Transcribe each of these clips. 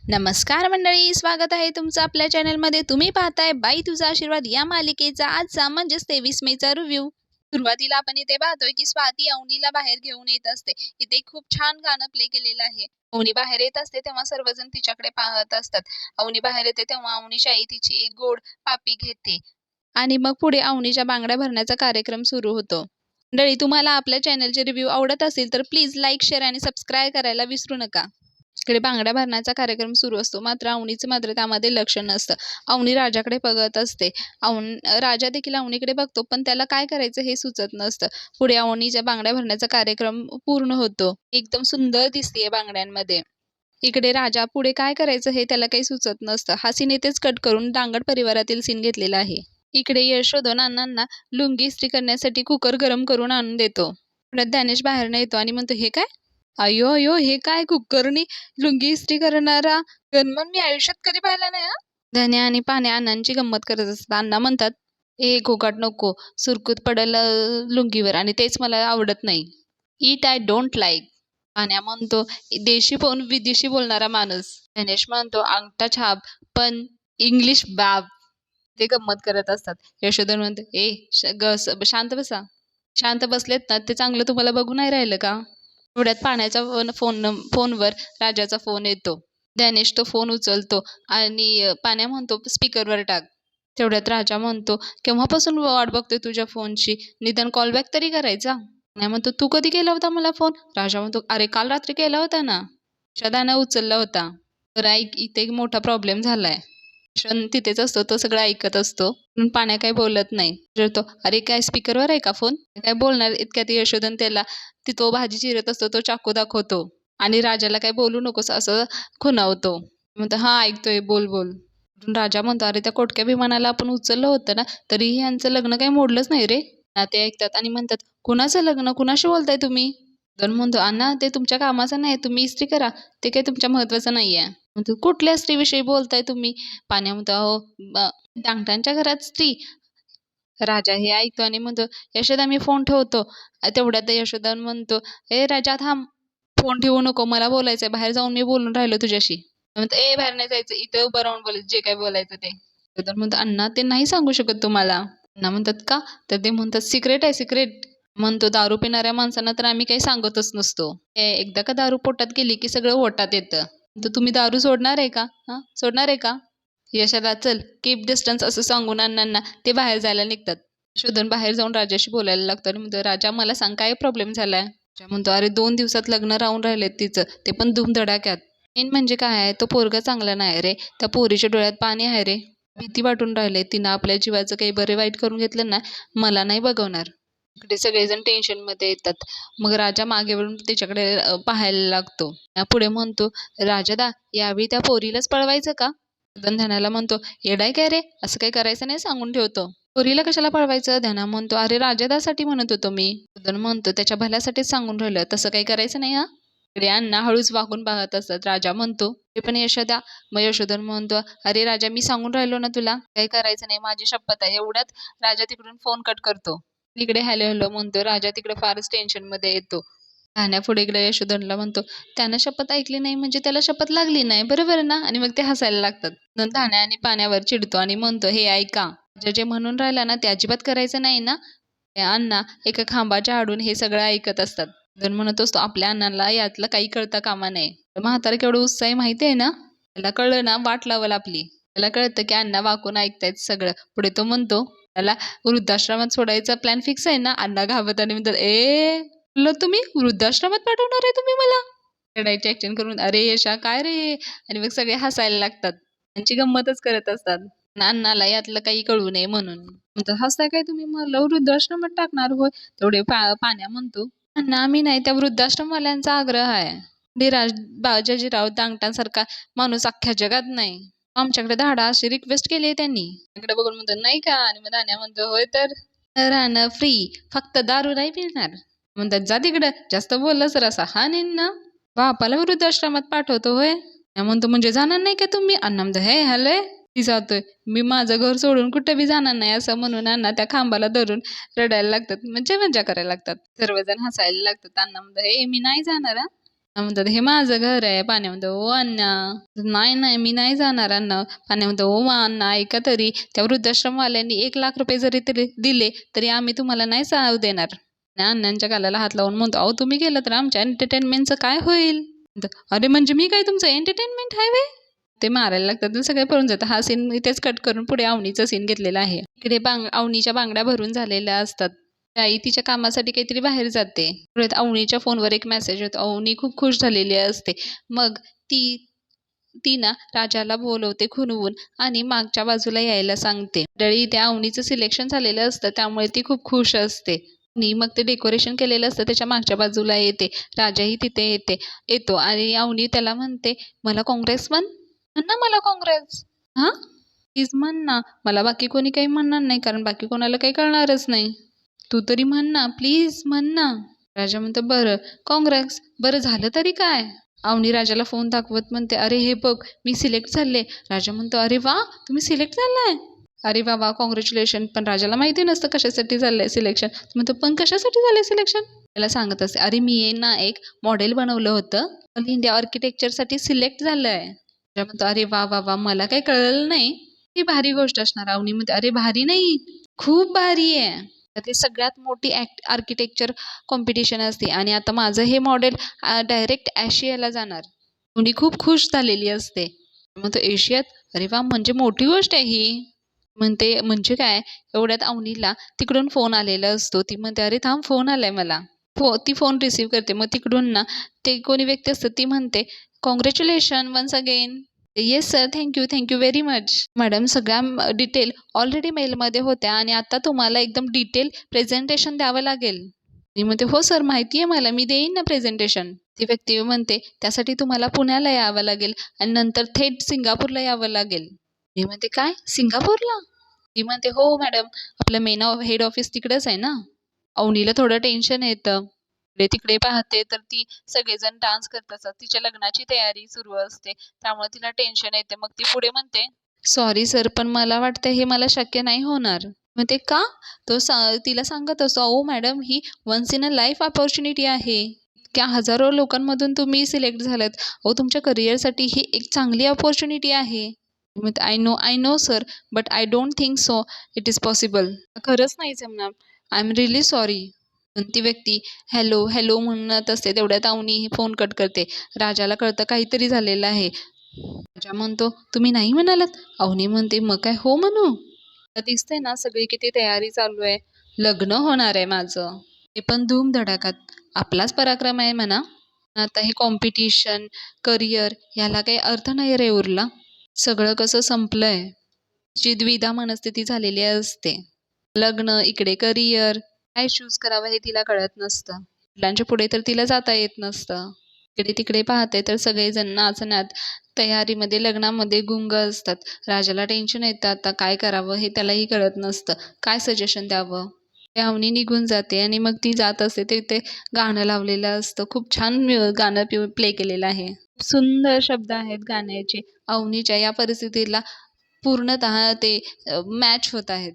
नमस्कार मंडळी, स्वागत आहे तुमचं आपल्या चॅनलमध्ये. तुम्ही पाहताय बाई तुझा आशीर्वाद या मालिकेचा आजचा म्हणजेच 23 मेचा रिव्ह्यू. सुरुवातीला आपण इथे पाहतोय की स्वाती अवनीला बाहेर घेऊन येत असते. इथे खूप छान गाणं प्ले केलेलं आहे. अवनी बाहेर येत असते तेव्हा सर्वजण तिच्याकडे पाहत असतात. अवनी बाहेर येते तेव्हा अवनीची आई तिची एक गोड पापी घेते आणि मग पुढे अवनीच्या बांगड्या भरण्याचा कार्यक्रम सुरू होतो. मंडळी, तुम्हाला आपल्या चॅनलचे रिव्ह्यू आवडत असेल तर प्लीज लाईक, शेअर आणि सबस्क्राईब करायला विसरू नका. इकडे बांगड्या भरण्याचा कार्यक्रम सुरू असतो, मात्र अवनीचं मात्र त्यामध्ये लक्ष नसतं. अवनी राजाकडे बघत असते. राजा देखील अवनीकडे बघतो, पण त्याला काय करायचं हे सुचत नसतं. पुढे अवनीच्या बांगड्या भरण्याचा कार्यक्रम पूर्ण होतो. एकदम सुंदर दिसतेय बांगड्यांमध्ये. इकडे राजा पुढे काय करायचं हे त्याला काही सुचत नसतं. हा सीन इथेच कट करून डांगड परिवारातील सीन घेतलेला आहे. इकडे यशोधन अण्णांना लुंगी इस्त्री करण्यासाठी कुकर गरम करून आणून देतो. पुढे ज्ञानेश बाहेरनं येतो आणि म्हणतो, हे काय? अयो अयो, हे काय कुकरनी लुंगी इस्त्री करणारा गनमन मी आयुष्यात कधी पाहिला नाही. धन्या आणि पाण्या अण्णांची गंमत करत असतात. अण्णा म्हणतात, ए गोगाट नको, सुरकुत पडल लुंगीवर आणि तेच मला आवडत नाही. It I don't like. पाण्या म्हणतो, देशी पाहून विदेशी बोलणारा माणूस. गणेश म्हणतो, अंगठा छाप पण इंग्लिश बाब. ते गंमत करत असतात. यशोधन म्हणतो, शांत बसा. शांत बसलेत ना ते चांगलं तुम्हाला बघू नाही राहिलं का? थोड्यात पाण्याचा फोनवर राजाचा फोन येतो. ज्ञानेश तो फोन उचलतो आणि पाण्या म्हणतो, स्पीकरवर टाक. तेवढ्यात राजा म्हणतो, केव्हापासून वाट बघतोय तुझ्या फोनची, निदान कॉलबॅक तरी करायचा. पाण्या म्हणतो, तू कधी केला होता मला फोन? राजा म्हणतो, अरे काल रात्री केला होता ना. शदानं उचलला होता. तर ऐक, इथे एक मोठा प्रॉब्लेम झालाय. क्षण तिथेच असतो, तो सगळं ऐकत असतो, पण पाण्या काही बोलत नाही. तो, अरे काय स्पीकरवर आहे का फोन? काय बोलणार? इतक्यात यशोधन त्याला तो भाजी चिरत असतो, तो चाकू दाखवतो आणि राजाला काय बोलू नकोस असं खुणावतो. म्हणतो, हा ऐकतोय, बोल बोल. राजा म्हणतो, अरे त्या कोटक्या विमानाला आपण उचललं होतं ना, तरीही यांचं लग्न काही मोडलंच नाही रे. ते ऐकतात आणि म्हणतात, कुणाचं लग्न? कुणाशी बोलताय तुम्ही? तर म्हणतो, अण्णा ते तुमच्या कामाचं नाही, तुम्ही इस्त्री करा, ते काही तुमच्या महत्वाचं नाहीये. म्हणतो, कुठल्या स्त्रीविषयी बोलताय तुम्ही? पाण्या म्हणतो, अहो डांगटांच्या घरात स्त्री. राजा हे ऐकतो आणि म्हणतो, यशोदा मी फोन ठेवतो. तेवढ्यात यशोदा म्हणतो, ए राजा थांब, फोन ठेवू नको, मला बोलायचंय, बाहेर जाऊन मी बोलून राहिलो तुझ्याशी. म्हणतो, ए बाहेर नाही जायचं, इथं उभं राहून बोलायचं, जे काय बोलायचं ते. तर म्हणतो, अण्णा ते नाही सांगू शकत तुम्हाला. अण्णा म्हणतात, का? तर ते म्हणतात, सिक्रेट आहे सिक्रेट. म्हणतो, दारू पिणाऱ्या माणसांना तर आम्ही काही सांगतच नसतो. एकदा का दारू पोटात गेली की सगळं ओटात येतं. तर तुम्ही दारू सोडणार आहे का? हा, सोडणार आहे का? यशोदा, चल कीप डिस्टन्स असं सांगून अण्णांना ते बाहेर जायला निघतात. शोधन बाहेर जाऊन राजाशी बोलायला लागतो आणि म्हणतो, राजा मला सांग, काय प्रॉब्लेम झालाय? राजा म्हणतो, अरे 2 दिवसात लग्न राहून राहिलेत तिचं, ते पण धूमधडाक्यात. मेन म्हणजे काय आहे, तो पोरगा चांगला नाही रे, त्या पोरीच्या डोळ्यात पाणी आहे रे. भीती वाटून राहिले, तिनं आपल्या जीवाचं काही बरे वाईट करून घेतलं ना, मला नाही बघवणार. इकडे सगळेजण टेन्शन मध्ये येतात. मग राजा मागे वळून त्याच्याकडे पाहायला लागतो. पुढे म्हणतो, राजादा यावेळी त्या पोरीलाच पळवायचं का? ध्यानाला म्हणतो, येडाय काय रे, असं काही करायचं नाही, सांगून ठेवतो. पोरीला कशाला पळवायचं? ध्याना म्हणतो, अरे राजादासाठी म्हणत होतो मी. म्हणतो, त्याच्या भल्यासाठीच सांगून राहिलं, तसं काही करायचं नाही हा. इकडे अण्णा हळूच वाकून पाहत असतात. राजा म्हणतो, ते पण यशोदा. मग यशोधन म्हणतो, अरे राजा मी सांगून राहिलो ना तुला, काही करायचं नाही, माझी शपथ आहे. एवढ्यात राजा तिकडून फोन कट करतो. इकडे हॅलो हॅलो म्हणतो. राजा तिकडे फारच टेन्शन मध्ये येतो. पुढे इकडे यशोधनला म्हणतो, त्यानं शपथ ऐकली नाही म्हणजे त्याला शपथ लागली नाही, बरोबर ना? आणि मग ते हसायला लागतात. धान्या आणि पाण्यावर चिडतो आणि म्हणतो, हे ऐका, जे म्हणून राहिला ना ते अजिबात करायचं नाही ना. अण्णा एका खांबाच्या आडून हे सगळं ऐकत असतात. जण म्हणत असतो, आपल्या अण्णाला यातलं काही कळता कामा नये. म्हातारा केवढं उत्साही माहिती आहे ना. त्याला कळलं ना, वाट लावल आपली. त्याला कळतं की अण्णा वाकून ऐकतायत सगळं. पुढे तो म्हणतो, त्याला वृद्धाश्रमात सोडायचा प्लॅन फिक्स आहे ना. अण्णा घाबरत आणि म्हणतात, तुम्ही वृद्धाश्रमात पाठवणार आहे तुम्ही मला? रडायची ऍक्शन करून, अरे यशा काय रे. आणि मग सगळे हसायला लागतात, त्यांची गंमतच करत असतात. अण्णाला यातलं काही कळू नये म्हणून. म्हणतात, हसताय काय तुम्ही, मला वृद्धाश्रमात टाकणार होय? तेवढे पाण्या म्हणतो, अण्णा आम्ही नाही, त्या वृद्धाश्रमवाल्यांचा आग्रह आहे. बाजीराव दांगटांसारखा माणूस अख्ख्या जगात नाही. आमच्याकडे धाडा अशी रिक्वेस्ट केली आहे त्यांनी. इकडे बघून म्हणतो, नाही का? आणि मग धान्या म्हणतो, होय तर राहणं फ्री, फक्त दारू नाही पिणार. म्हणतात, जा तिकडं, जास्त बोललं सर असा हा ना. बापाला वृद्धाश्रमात पाठवतो होय? म्हणतो, म्हणजे जाणार नाही का तुम्ही? अण्णा म्हणतो, हे हॅलो ती जातोय, मी माझं घर सोडून कुठे बी जाणार नाही असं म्हणून अण्णा त्या खांबाला धरून रडायला लागतात, म्हणजे मजा करायला लागतात. सर्वजण हसायला लागतात. अण्णा म्हणतो, हे मी नाही जाणार. म्हणतात हे माझं घर आहे. पाण्या म्हणतो ओ अण्णा. नाही नाही मी नाही जाणार अण्णा. पाण्या म्हणतो ओ अण्णा ऐका तरी, त्या वृद्धाश्रमवाल्यांनी 1,00,000 रुपये जरी तरी दिले तरी आम्ही तुम्हाला नाही जाऊ देणार. आणि अण्णांच्या गालाला हात लावून म्हणतो अहो तुम्ही गेलं तर आमच्या एंटरटेनमेंटचं काय होईल. म्हणतो, अरे म्हणजे मी काय तुमचं एंटरटेनमेंट आहे वे. ते मारायला लागतात सगळे पळून जातात. हा सीन इथेच कट करून पुढे अवनीचा सीन घेतलेला आहे. इकडे अवनीच्या बांगड्या भरून झालेल्या असतात. आई तिच्या कामासाठी काहीतरी बाहेर जाते. परत अवनीच्या फोनवर एक मेसेज येतो. अवनी खूप खुश झालेली असते. मग ती ती ना राजाला बोलवते खुणवून आणि मागच्या बाजूला यायला सांगते. मंडळी त्या अवनीचं सिलेक्शन झालेलं असतं त्यामुळे ती खूप खुश असते. आणि मग ते डेकोरेशन केलेलं असतं त्याच्या मागच्या बाजूला येते. राजाही तिथे येतो आणि अवनी त्याला म्हणते मला काँग्रेस म्हण ना मला काँग्रेस. हां प्लीज म्हण ना. मला बाकी कोणी काही म्हणणार नाही कारण बाकी कोणाला काही कळणारच नाही. तू तरी म्हण ना प्लीज म्हण ना. राजा म्हणतो बरं काँग्रेस. बरं झालं तरी काय. अवनी राजाला फोन दाखवत म्हणते अरे हे बघ मी सिलेक्ट झाले. राजा म्हणतो अरे वा तुम्ही सिलेक्ट झालाय. अरे वा वा कॉंग्रॅच्युलेशन. पण राजाला माहिती नसतं कशासाठी झालंय सिलेक्शन. म्हणतो पण कशासाठी झालंय सिलेक्शन. त्याला सांगत असते अरे मी ना एक मॉडेल बनवलं होतं ऑल इंडिया आर्किटेक्चरसाठी सिलेक्ट झालंय. राजा म्हणतो अरे वा वा वा मला काही कळलं नाही. ही भारी गोष्ट असणार. अवनी म्हणते अरे भारी नाही खूप भारी आहे. तर ते सगळ्यात मोठी आर्किटेक्चर कॉम्पिटिशन असते आणि आता माझं हे मॉडेल डायरेक्ट आशियाला जाणार. मुली खूप खुश झालेली असते. मग तो एशियात. अरे वा म्हणजे मोठी गोष्ट आहे ही. म्हणते म्हणजे काय. एवढ्यात अवनीला तिकडून फोन आलेला असतो. ती म्हणते अरे थांब फोन आलाय मला. ती फोन रिसीव्ह करते. मग तिकडून ना ते कोणी व्यक्ती असतं ती म्हणते congratulation once again. Yes sir thank you very much. Madam सगळ्या डिटेल ऑलरेडी मेलमध्ये होत्या आणि आता तुम्हाला एकदम डिटेल प्रेझेंटेशन द्यावं लागेल. मी म्हणते हो सर माहिती आहे मला मी देईन ना प्रेझेंटेशन. ती व्यक्ती म्हणते त्यासाठी तुम्हाला पुण्याला यावं लागेल आणि नंतर थेट सिंगापूरला यावं लागेल. मी म्हणते काय सिंगापूरला. ती म्हणते हो मॅडम आपलं मेन हेड ऑफिस तिकडेच आहे ना. अवनीला थोडं टेन्शन येतं. इकडे तिकडे पाहते तर ती सगळेजण डान्स करत असतात. तिच्या लग्नाची तयारी सुरू असते त्यामुळे तिला टेन्शन येते. मग ती पुढे म्हणते सॉरी सर पण मला वाटतं हे मला शक्य नाही होणार. म्हणते का. तिला सांगत असतो ओ मॅडम ही once in a life opportunity आहे. इतक्या हजारो लोकांमधून तुम्ही सिलेक्ट झालात. अहो तुमच्या करिअरसाठी ही एक चांगली अपॉर्च्युनिटी आहे. I know sir but I don't think so it is possible. खरंच नाही जमणार. I am really sorry. ती व्यक्ती हॅलो हॅलो म्हणत असते. तेवढ्यात अवनी फोन कट करते. राजाला कळतं काहीतरी झालेलं आहे. राजा म्हणतो तुम्ही नाही म्हणालात. अवनी म्हणते मग काय हो म्हणू. दिसतंय ना सगळी किती तयारी चालू आहे. लग्न होणार आहे माझं. ते पण धूमधडाक्यात. आपलाच पराक्रम आहे म्हणा. आता हे कॉम्पिटिशन करिअर ह्याला काही अर्थ नाही रे उरला. सगळं कसं संपलंय. जी द्विधा मनस्थिती झालेली असते. लग्न इकडे करिअर काय चूज करावं हे तिला कळत नसतं. वडिलांच्या पुढे तर तिला जाता येत नसतं. इकडे तिकडे पाहते तर सगळेजण नाचण्यात तयारीमध्ये लग्नामध्ये गुंग असतात. राजाला टेन्शन येतं आता काय करावं हे त्यालाही कळत नसतं. काय सजेशन द्यावं. अवनी निघून जाते आणि मग ती जात असते ते गाणं लावलेलं असतं. खूप छान गाणं प्ले केलेलं आहे. सुंदर शब्द आहेत गाण्याचे. अवनीच्या या परिस्थितीला पूर्णतः ते मॅच होत आहेत.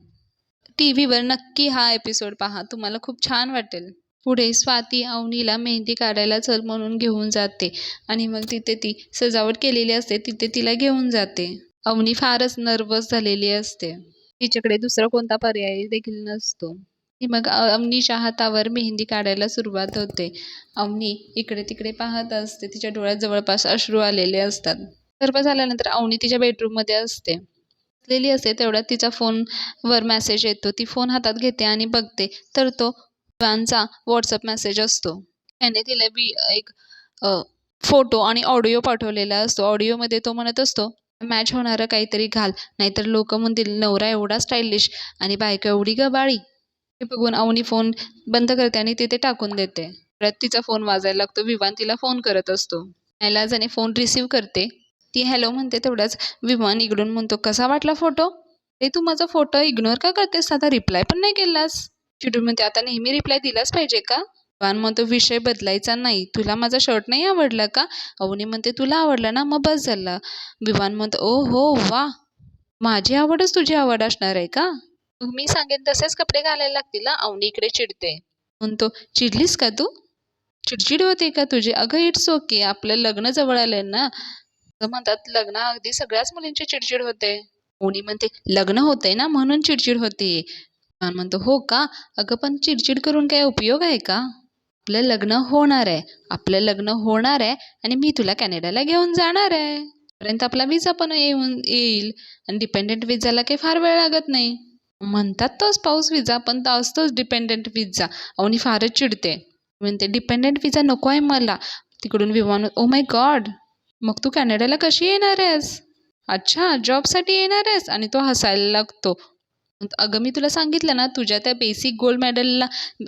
टीव्हीवर नक्की हा एपिसोड पहा तुम्हाला खूप छान वाटेल. पुढे स्वाती अवनीला मेहंदी काढायला चल म्हणून घेऊन जाते आणि मग तिथे ती सजावट केलेली असते तिथे तिला घेऊन जाते. अवनी फारच नर्वस झालेली असते. तिच्याकडे दुसरा कोणता पर्याय देखील नसतो. ती मग अवनीच्या हातावर मेहंदी काढायला सुरुवात होते. अवनी इकडे तिकडे पाहत असते. तिच्या डोळ्यात जवळपास अश्रू आलेले असतात. सर्व झाल्यानंतर अवनी तिच्या बेडरूममध्ये असते. बसलेली असते तेवढ्यात तिचा फोनवर मेसेज येतो. ती फोन हातात घेते आणि बघते तर तो विवानचा व्हॉट्सअप मेसेज असतो. त्याने तिला एक फोटो आणि ऑडिओ पाठवलेला असतो. ऑडिओमध्ये तो म्हणत असतो मॅच होणारं काहीतरी घाल नाहीतर लोक म्हणतील नवरा एवढा स्टायलिश आणि बायको एवढी गबाळी. हे बघून अवनी फोन बंद करते आणि तिथे टाकून देते. परत तिचा फोन वाजायला लागतो. विवान तिला फोन करत असतो. नाईलाजाने फोन रिसीव्ह करते. ती हॅलो म्हणते तेवढ्याच विमान इकडून म्हणतो कसा वाटला फोटो. ते तू माझा फोटो इग्नोर का करतेस. साधा रिप्लाय पण नाही केलास. चिडून म्हणते आता नेहमी रिप्लाय दिलाच पाहिजे का. विवान म्हणतो विषय बदलायचा नाही. तुला माझा शर्ट नाही आवडला का. अवनी म्हणते तुला आवडला ना मग बस झाला. विवान म्हणतो ओ हो वा माझी आवडच तुझी आवड असणार आहे का. मग मी सांगेन तसेच कपडे घालायला लागतील ना. अवनी इकडे चिडते. म्हणतो चिडलीस का तू. चिडचिड होते का तुझी? अगं इट्स ओके, आपलं लग्न जवळ आलंय ना. असं म्हणतात लग्न अगदी सगळ्याच मुलींची चिडचिड होते. कोणी म्हणते लग्न होतंय ना म्हणून चिडचिड होते. आणि म्हणतो हो का? अगं पण चिडचिड करून काय उपयोग आहे का? आपलं लग्न होणार आहे. आपलं लग्न होणार आहे आणि मी तुला कॅनडाला घेऊन जाणार आहे. पर्यंत आपला विजा पण येईल आणि डिपेंडंट विजाला काही फार वेळ लागत नाही. म्हणतात तो स्पाऊस विजा पण तो असतोच डिपेंडंट विजा. अवनी फारच चिडते. म्हणते डिपेंडंट विजा नको आहे मला. तिकडून विमान ओ माय गॉड, मग तू कॅनडाला कशी येणार आहेस? अच्छा जॉबसाठी येणार आहेस? आणि तो हसायला लागतो. अगं मी तुला सांगितलं ना तुझ्या त्या बेसिक गोल्ड मेडलला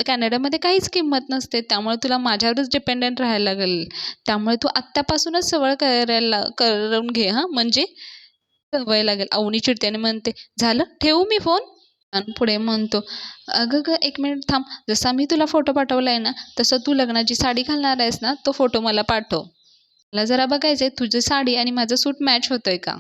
कॅनडामध्ये काहीच किंमत नसते, त्यामुळे तुला माझ्यावरच डिपेंडंट राहायला लागेल. त्यामुळे तू आत्तापासूनच सवय करून घे हां, म्हणजे सवय लागेल. अवनी चिडते म्हणते झालं ठेवू मी फोन? आणि पुढे म्हणतो अगं ग एक मिनिट थांब, जसा मी तुला फोटो पाठवलाय ना तसं तू लग्नाची साडी घालणार आहेस ना तो फोटो मला पाठव. मला जरा बघायचंय तुझी साडी आणि माझं सूट मॅच होतंय का.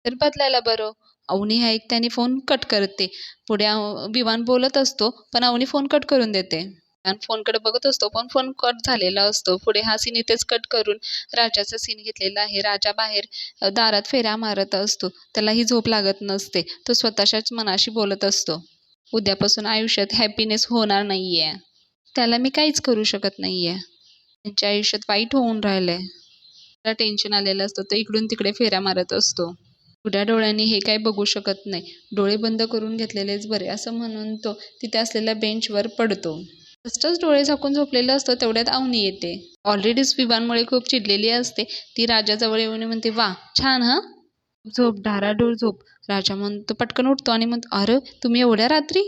तर बदलायला बरं. अवनी हा ऐकते फोन कट करते. पुढे विवान बोलत असतो पण अवनी फोन कट करून देते. आणि फोनकडे बघत असतो पण फोन कट झालेला असतो. पुढे हा सीन इथेच कट करून राजाचा सीन घेतलेला आहे. राजा बाहेर दारात फेऱ्या मारत असतो. त्यालाही झोप लागत नसते. तो स्वतःच्याच मनाशी बोलत असतो. उद्यापासून आयुष्यात हॅपीनेस होणार नाहीये. त्याला मी काहीच करू शकत नाहीये. त्यांच्या आयुष्यात वाईट होऊन राहिलंय. त्याला टेन्शन आलेलं असतं. तो इकडून तिकडे फेऱ्या मारत असतो. उघड्या डोळ्यांनी हे काही बघू शकत नाही. डोळे बंद करून घेतलेलेच बरे असं म्हणून तो तिथे असलेल्या बेंचवर पडतो. जस्टच डोळे झाकून झोपलेलं असतं तेवढ्यात अवनी येते. ऑलरेडीच विवानमुळे खूप चिडलेली असते. ती राजाजवळ येऊन म्हणते वा छान हं, झोप ढाराडूर झोप. राजा म्हणतो पटकन उठतो आणि म्हणतो अरे तुम्ही एवढ्या रात्री?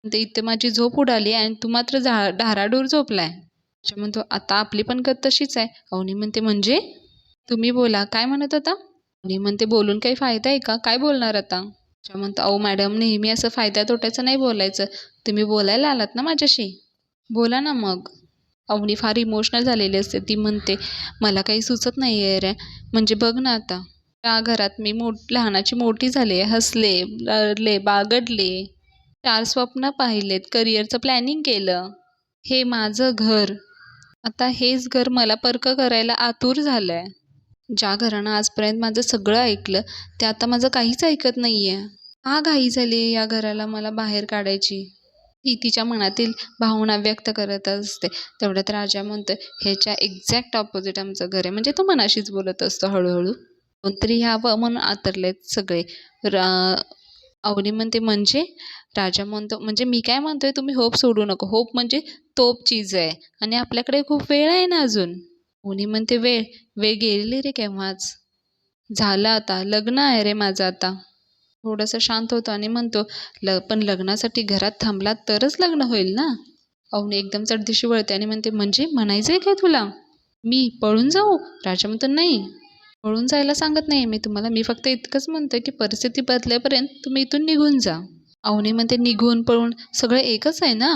ते इथे माझी झोप उडाली आणि तू मात्र ढाराडूर झोपलाय. राजा म्हणतो आता आपली पण गत तशीच आहे. अवनी म्हणते म्हणजे? तुम्ही बोला काय म्हणत होता? अवनी म्हणते बोलून काही फायदा आहे का? काय बोलणार आता? राजा म्हणतो अहो मॅडम नेहमी असं फायदा तोट्याचं नाही बोलायचं. तुम्ही बोलायला आलात ना माझ्याशी, बोला ना मग. अवनी फार इमोशनल झालेली असते. ती म्हणते मला काही सुचत नाही आहे रे. म्हणजे बघ ना आता त्या घरात मी लहानाची मोठी झाले, हसले, रडले, बागडले, 4 स्वप्न पाहिलेत, करिअरचं प्लॅनिंग केलं. हे माझं घर. आता हेच घर मला परक करायला आतुर झालंय. ज्या घरानं आजपर्यंत माझं सगळं ऐकलं ते आता माझं काहीच ऐकत नाहीये. का घाई झाली या घराला मला बाहेर काढायची? ती तिच्या मनातील भावना व्यक्त करत असते. तेवढ्यात राजा म्हणतो ह्याच्या एक्झॅक्ट ऑपोजिट आमचं घर आहे. म्हणजे तो मनाशीच बोलत असतो हळूहळू. कोणतरी यावं म्हणून आतरलेत सगळे. अवनी म्हणते म्हणजे? राजा म्हणतो म्हणजे मी काय म्हणतोय तुम्ही होप सोडू नको. होप म्हणजे तोप चीज आहे आणि आपल्याकडे खूप वेळ आहे ना अजून. अवनी म्हणते वेळ? वेळ गेलेली रे केव्हाच. झालं आता लग्न आहे रे माझं आता. थोडंसं शांत होतो आणि म्हणतो पण लग्नासाठी घरात थांबलात तरच लग्न होईल ना. अवनी एकदम चढदिशी वळते आणि म्हणते म्हणजे म्हणायचंय काय तुला? मी पळून जाऊ? राजा म्हणतो नाही, पळून जायला सांगत नाही मी तुम्हाला. मी फक्त इतकंच म्हणतोय की परिस्थिती बदलेपर्यंत तुम्ही इथून निघून जा. अवनी म्हणते निघून पळून सगळं एकच आहे ना.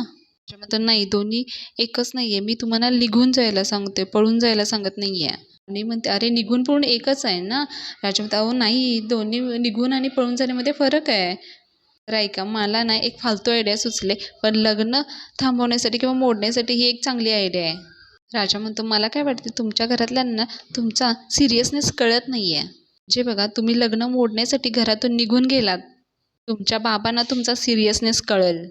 राजा म्हणतो नाही दोन्ही एकच नाहीये. मी तुम्हाला निघून जायला सांगते, पळून जायला सांगत नाहीये. अवनी म्हणते अरे निघून पळून एकच आहे ना. राजा म्हणतो अहो नाही, दोन्ही निघून आणि पळून जाण्यामध्ये फरक आहे. तर ऐका मला ना एक फालतू आयडिया सुचले, पण लग्न थांबवण्यासाठी किंवा मोडण्यासाठी ही एक चांगली आयडिया आहे. राजा म्हणतो मला काय वाटते तुमच्या घरातल्यांना तुमचा सिरियसनेस कळत नाहीये. जे बघा तुम्ही लग्न मोडण्यासाठी घरातून निघून गेलात, तुमच्या बाबांना तुमचा सिरियसनेस कळेल.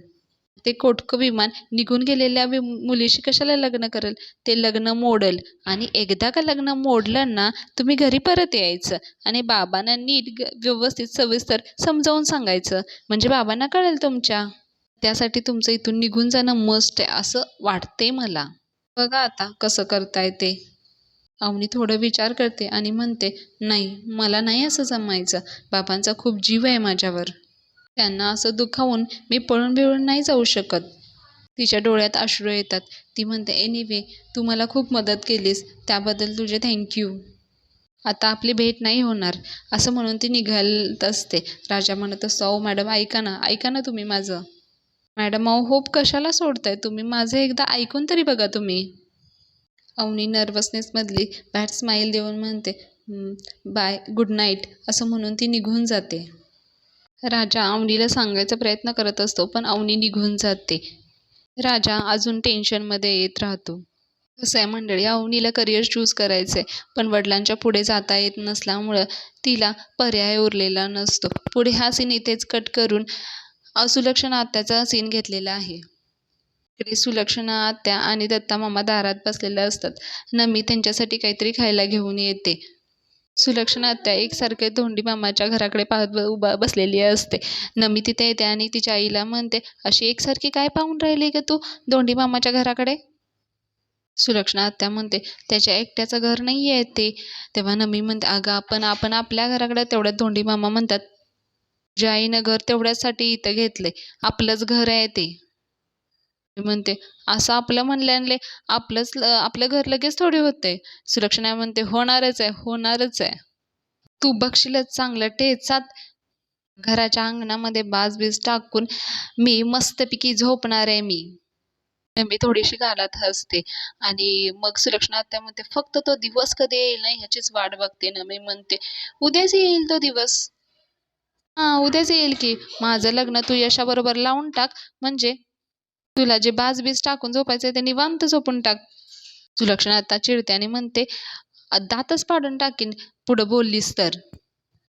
ते कोटकं विमान निघून गेलेल्या मुलीशी कशाला लग्न करेल? ते लग्न मोडेल आणि एकदा का लग्न मोडलं ना तुम्ही घरी परत यायचं आणि बाबांना नीट व्यवस्थित सविस्तर समजावून सांगायचं. म्हणजे बाबांना कळेल तुमच्या. त्यासाठी तुमचं इथून निघून जाणं मस्ट आहे असं वाटते मला. बघा आता कसं करताय ते. अवनी थोडं विचार करते आणि म्हणते नाही मला नाही असं जमायचं. बाबांचा खूप जीव आहे माझ्यावर. त्यांना असं दुखावून मी पळून बिळून नाही जाऊ शकत. तिच्या डोळ्यात अश्रू येतात. ती म्हणते एनिवे तू मला खूप मदत केलीस त्याबद्दल तुझे थँक्यू. आता आपली भेट नाही होणार असं म्हणून ती निघालत असते. राजा म्हणत असतो अहो मॅडम ऐका ना, ऐका ना तुम्ही माझं. मॅडम अहो होप कशाला सोडताय तुम्ही? माझं एकदा ऐकून तरी बघा तुम्ही. अवनी नर्वसनेसमधली बॅड स्माईल देऊन म्हणते बाय गुड नाईट असं म्हणून ती निघून जाते. राजा अवनीला सांगायचा प्रयत्न करत असतो पण अवनी निघून जाते. राजा अजून टेन्शनमध्ये येत राहतो. कसं आहे मंडळी, अवनीला करिअर चूज करायचं आहे, पण वडिलांच्या पुढे जाता येत नसल्यामुळं तिला पर्याय उरलेला नसतो. पुढे हा सीन इथेच कट करून सुलक्षणा आत्याचा सीन घेतलेला आहे. इकडे सुलक्षणा आत्या आणि दत्ता मामा दारात बसलेले असतात. नमी त्यांच्यासाठी काहीतरी खायला घेऊन येते. सुलक्षणा आत्या एकसारखे धोंडी मामाच्या घराकडे पाहत उभा बसलेली असते. नमी तिथे येते आणि तिच्या आईला म्हणते, अशी एकसारखी काय पाहून राहिली का तू धोंडी मामाच्या घराकडे? सुलक्षणा आत्या म्हणते, त्याच्या एकट्याचं घर नाही आहे ते. तेव्हा नमी म्हणते, अगं आपण आपण आपल्या घराकडे तेवढ्यात धोंडी मामा म्हणतात, तुझ्या आईनं घर तेवढ्यासाठी इथं घेतलंय, आपलंच घर आहे ते. मी म्हणते, असं आपलं म्हणल्याने आपलं घर लगेच थोडी होते. सुलक्षणा म्हणते, होणारच आहे, होणारच आहे. तू बघशीलच चांगलं टेचात घराच्या अंगणामध्ये बाज-बीज टाकून मी मस्तपैकी झोपणार आहे मी. मी थोडीशी गालात हसते आणि मग सुलक्षणा आत्या म्हणते, फक्त तो दिवस कधी येईल ना ह्याचीच वाट बघते ना. मी म्हणते, उद्याच येईल तो दिवस. हां, उद्याच येईल की. माझं लग्न तू यशाबरोबर लावून टाक, म्हणजे तुला जे बाज-बीज टाकून झोपायचंय ते निवांत झोपून टाक. सुलक्षणा आता चिडते आणि म्हणते, दातच पाडून टाकीन पुढं बोललीस तर.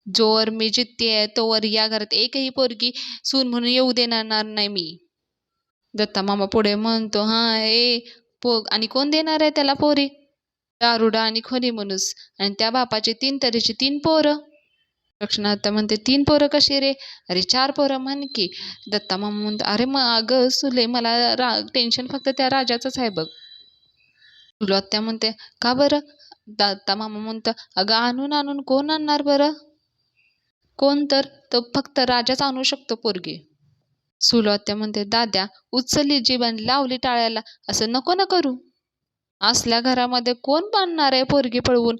जोवर मी जिद्दी तोवर या घरात एकही पोरगी सून म्हणून येऊ देणार नाही मी. दत्ता मामा पुढे म्हणतो, हां आणि कोण देणार आहे त्याला पोरी? दारुडा आणि खोनी माणूस आणि त्या बापाची 3 तऱ्हेची 3 पोरं. लक्षणं आता म्हणते, 3 पोरं कशी रे? अरे 4 पोरं म्हण की. दत्ता मामा म्हणतो, अरे मग अगं सुले मला टेन्शन फक्त त्या राजाचंच आहे बघ. तुला आत्या म्हणते, का बरं? दत्ता मामा म्हणतो, अगं आणून आणून कोण आणणार बरं? कोण तर फक्त राजाच आणू शकतो पोरगी. सुलो आत्या म्हणते, दाद्या उचलली जीवन लावली टाळ्याला, असं नको ना करू. असल्या घरामध्ये कोण बांधणार आहे पोरगी पळवून?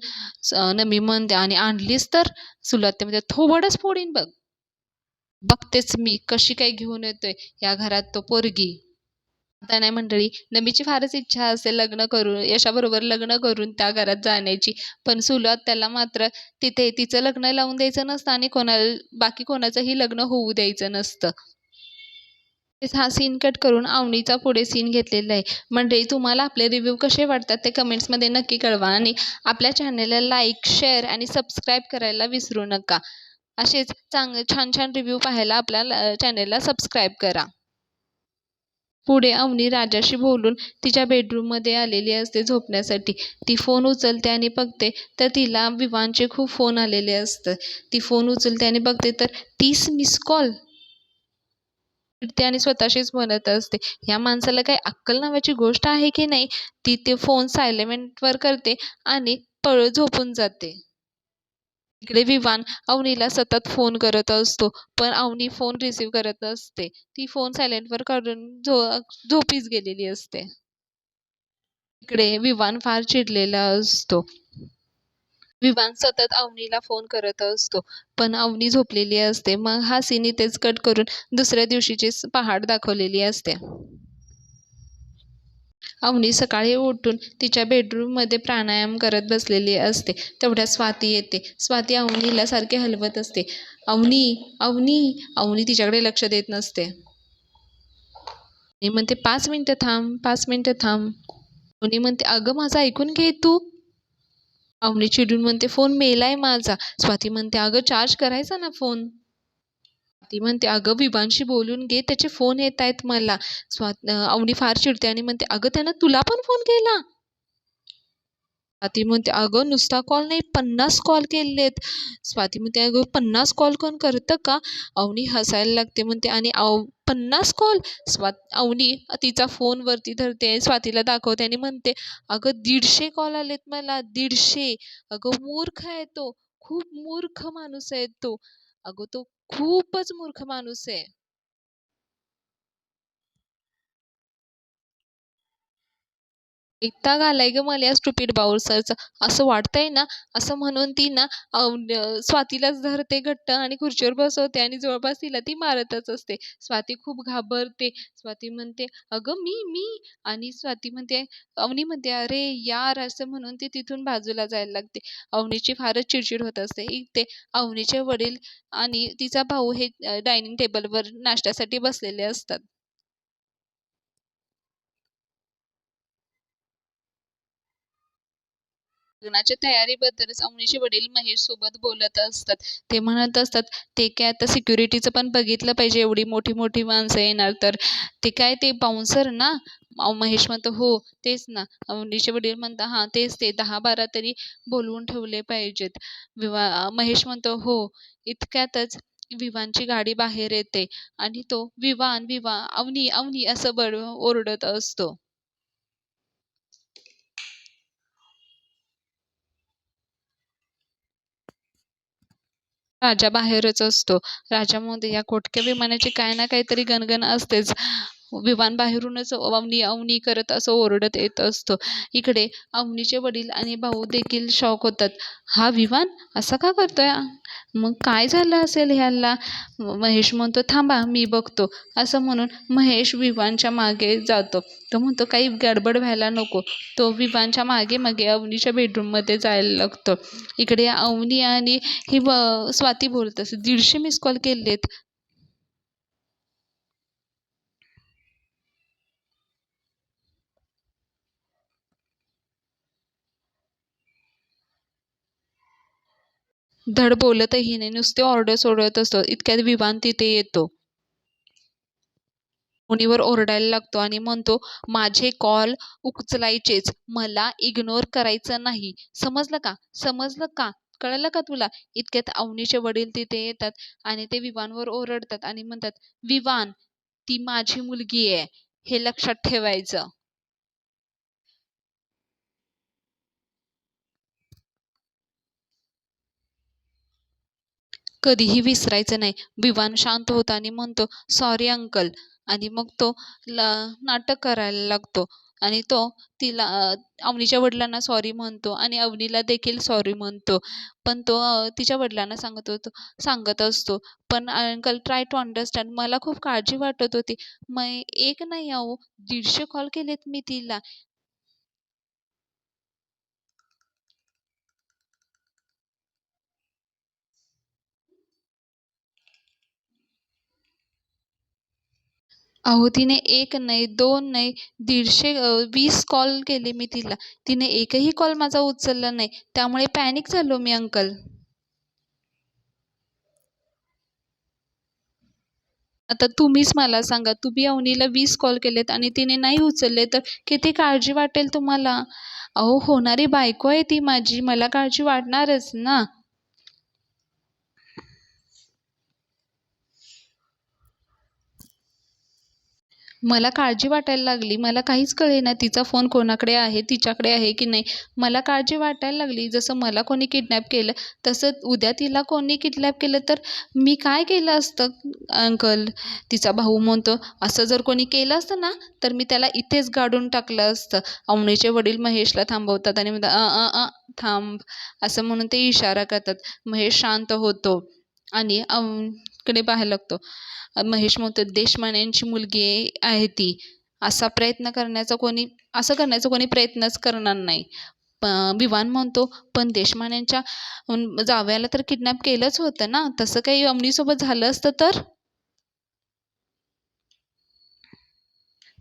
नमी म्हणते, आणि आणलीस तर? सुलो आत्या म्हणते, थोबडच फोडीन बघ. बघतेच मी कशी काय घेऊन येतोय या घरात तो पोरगी. आता नाही मंडळी, नमीची फारच इच्छा असेल लग्न करून यशाबरोबर लग्न करून त्या घरात जाण्याची, पण सुलो आत्याला मात्र तिथे तिचं लग्न लावून द्यायचं नसतं आणि बाकी कोणाचंही लग्न होऊ द्यायचं नसतं. हा सीन कट करून अवनीचा पुढे सीन घेतलेला आहे. मंडळी, तुम्हाला आपले रिव्ह्यू कसे वाटतात ते कमेंट्समध्ये नक्की कळवा आणि आपल्या चॅनेलला लाईक, शेअर आणि सबस्क्राईब करायला विसरू नका. असेच छान छान रिव्ह्यू पाहायला आपल्या चॅनेलला सबस्क्राईब करा. पुढे अवनी राजाशी बोलून तिच्या बेडरूममध्ये आलेली असते झोपण्यासाठी. ती फोन उचलते आणि बघते तर तिला विवानचे खूप फोन आलेले असतात. ती फोन उचलते आणि बघते तर 30 मिस कॉल. चिडते आणि स्वतःशीच म्हणत असते, ह्या माणसाला काही अक्कल नावाची गोष्ट आहे की नाही? ती ते फोन सायलेंटवर करते आणि पळ झोपून जाते. इकडे विवान अवनीला सतत फोन करत असतो, पण अवनी फोन रिसीव्ह करत असते. ती फोन सायलेंटवर करून झोपीच गेलेली असते. इकडे विवान फार चिडलेला असतो. विवान सतत अवनीला फोन करत असतो, पण अवनी झोपलेली असते. मग हा सीन इथेच कट करून दुसऱ्या दिवशीची पहाट दाखवलेली असते. अवनी सकाळी उठून तिच्या बेडरूममध्ये प्राणायाम करत बसलेली असते. तेवढ्यात स्वाती येते. स्वाती अवनीला सारखे हलवत असते. अवनी, अवनी. अवनी तिच्याकडे लक्ष देत नसते. मी म्हणते, 5 मिनिटं थांब, 5 मिनिटं थांब. अवनी म्हणते, अगं माझं ऐकून घे तू. अवनी चिडून म्हणते, फोन मेलाय माझा. स्वाती म्हणते, अगं चार्ज करायचा ना फोन. ती म्हणते, अगं विवानशी बोलून घे, त्याचे फोन येत आहेत मला. अवनी फार चिडते आणि म्हणते, अगं त्यानं तुला पण फोन केला? स्वाती म्हणते, अगं नुसता कॉल नाही, 50 कॉल केलेत. स्वाती म्हणते, अगं 50 कॉल कोण करतं का? अवनी हसायला लागते म्हणते, आणि 50 कॉल? अवनी तिचा फोन वरती धरते, स्वातीला दाखवते आणि म्हणते, अगं 150 कॉल आलेत मला, 150. अगं मूर्ख आहे तो, खूप मूर्ख माणूस आहे तो. अगं तो खूपच मूर्ख माणूस आहे. वैताग आलाय गं मला या स्टुपिड बाउन्सरचा. असं वाटतंय ना, असं म्हणून ती ना स्वातीलाच धरते घट्ट आणि खुर्चीवर बसवते आणि जवळपास तिला ती मारतच असते. स्वाती खूप घाबरते. स्वाती म्हणते, "अगं मी" आणि स्वाती म्हणते, अवनी म्हणते, "अरे यार!" असं म्हणून ती तिथून बाजूला जायला लागते. अवनीची फारच चिडचिड होत असते. इथे अवनीचे वडील आणि तिचा भाऊ हे डायनिंग टेबलवर नाश्त्यासाठी बसलेले असतात. लग्नाच्या तयारीबद्दलच अवनीचे वडील महेश सोबत बोलत असतात. ते म्हणत असतात, ते काय आता सिक्युरिटीचं पण बघितलं पाहिजे, एवढी मोठी मोठी माणसं येणार तर. ते काय ते बाउन्सर ना? महेश म्हणतो हो तेच ना. अवनीचे वडील म्हणतात हां तेच ते 10-12 तरी बोलवून ठेवले पाहिजेत. महेश म्हणतो हो. इतक्यातच विवानची गाडी बाहेर येते आणि तो विवान विवान अवनी अवनी असं ओरडत असतो. राजा बाहेरच असतो. राजामध्ये या कोटक्या विमानाची काही ना काहीतरी गणगण असतेच. विमान बाहेरूनच अवनी अवनी करत असं ओरडत येत असतो. इकडे अवनीचे वडील आणि भाऊ देखील शॉक होतात. हा विमान असा का करतोय? मग काय झालं असेल ह्याला? महेश म्हणतो थांबा मी बघतो. असं म्हणून महेश विवानच्या मागे जातो. तो म्हणतो काही गडबड व्हायला नको. तो विवानच्या मागे मागे अवनीच्या बेडरूममध्ये जायला लागतो. इकडे अवनी आणि ही स्वाती बोलत असते 150 मिस कॉल केलेत. धड बोलतही नाही, नुसते ऑर्डर सोडत असतो. इतक्यात विवान तिथे येतो. मुनीवर ओरडायला लागतो आणि म्हणतो माझे कॉल उचलायचेच, मला इग्नोर करायचं नाही. समजलं का? समजलं का? कळलं का तुला? इतक्यात अवनीचे वडील तिथे येतात आणि ते विवानवर ओरडतात आणि म्हणतात विवान ती माझी मुलगी आहे, हे लक्षात ठेवायचं. कधीही विसरायचं नाही. विवान शांत होतो आणि म्हणतो सॉरी अंकल. आणि मग तो नाटक करायला लागतो आणि तो तिला अवनीच्या वडिलांना सॉरी म्हणतो आणि अवनीला देखील सॉरी म्हणतो. पण तो तिच्या वडिलांना सांगत असतो पण अंकल ट्राय टू अंडरस्टँड, मला खूप काळजी वाटत होती. मग एक नाही अहो, 150 कॉल केलेत मी तिला. अहो तिने एक नाही, दोन नाही, 120 कॉल केले मी तिला. तिने एकही कॉल माझा उचलला नाही. त्यामुळे पॅनिक झालो मी अंकल. आता तुम्हीच मला सांगा, तुम्ही अवनीला 20 कॉल केलेत आणि तिने नाही उचलले तर किती काळजी वाटेल तुम्हाला? अहो होणारी बायको आहे ती माझी, मला काळजी वाटणारच ना. मला काळजी वाटायला लागली. मला काहीच कळेना तिचा फोन कोणाकडे आहे, तिच्याकडे आहे की नाही. मला काळजी वाटायला लागली. जसं मला कोणी किडनॅप केलं, तसं उद्या तिला कोणी किडनॅप केलं तर मी काय केलं असतं अंकल? तिचा भाऊ म्हणतो, असं जर कोणी केलं असतं ना, तर मी त्याला इथेच गाडून टाकलं असतं. अवनीचे वडील महेशला थांबवतात आणि म्हणतात, थांब." असं म्हणून ते इशारा करतात. महेश शांत होतो आणि कडे पाहायला लागतो. महेश म्हणतो देशमान्यांची मुलगी आहे ती. असं करण्याचा कोणी प्रयत्नच करणार नाही. विवान म्हणतो पण देशमान्यांच्या जावयाला तर किडनॅप केलंच होतं ना, तसं काही अवनीसोबत झालं असतं तर?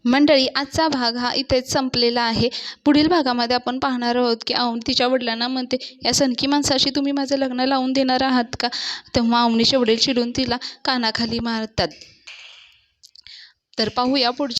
मंडळी आजचा भाग हा इथेच संपलेला आहे. पुढील भागामध्ये आपण पाहणार आहोत की तिच्या वडिलांना म्हणते या सनकी माणसाशी तुम्ही माझं लग्न लावून देणार आहात का? तेव्हा अवनीचे वडील चिडून तिला कानाखाली मारतात. तर पाहूया पुढच्या